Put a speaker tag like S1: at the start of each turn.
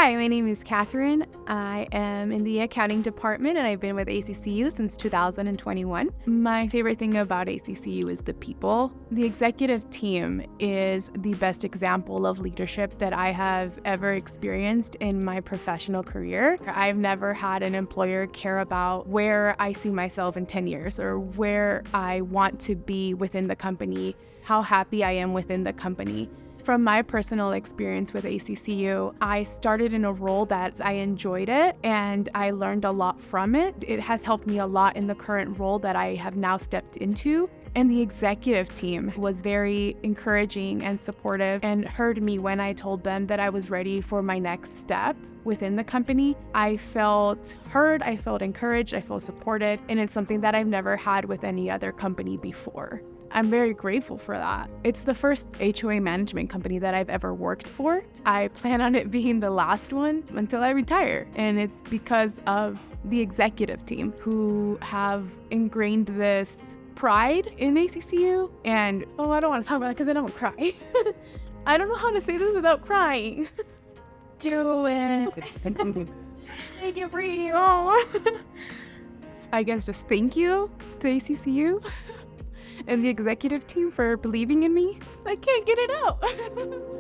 S1: Hi, my name is Katherine. I am in the accounting department and I've been with ACCU since 2021. My favorite thing about ACCU is the people. The executive team is the best example of leadership that I have ever experienced in my professional career. I've never had an employer care about where I see myself in 10 years or where I want to be within the company, how happy I am within the company. From my personal experience with ACCU, I started in a role that I enjoyed it and I learned a lot from it. It has helped me a lot in the current role that I have now stepped into. And the executive team was very encouraging and supportive and heard me when I told them that I was ready for my next step within the company. I felt heard, I felt encouraged, I felt supported, and it's something that I've never had with any other company before. I'm very grateful for that. It's the first HOA management company that I've ever worked for. I plan on it being the last one until I retire. And it's because of the executive team who have ingrained this pride in ACCU. And, I don't want to talk about it because then I'm going to cry. I don't know how to say this without crying.
S2: Do it. Thank you for you.
S1: I guess just thank you to ACCU. And the executive team for believing in me. I can't get it out.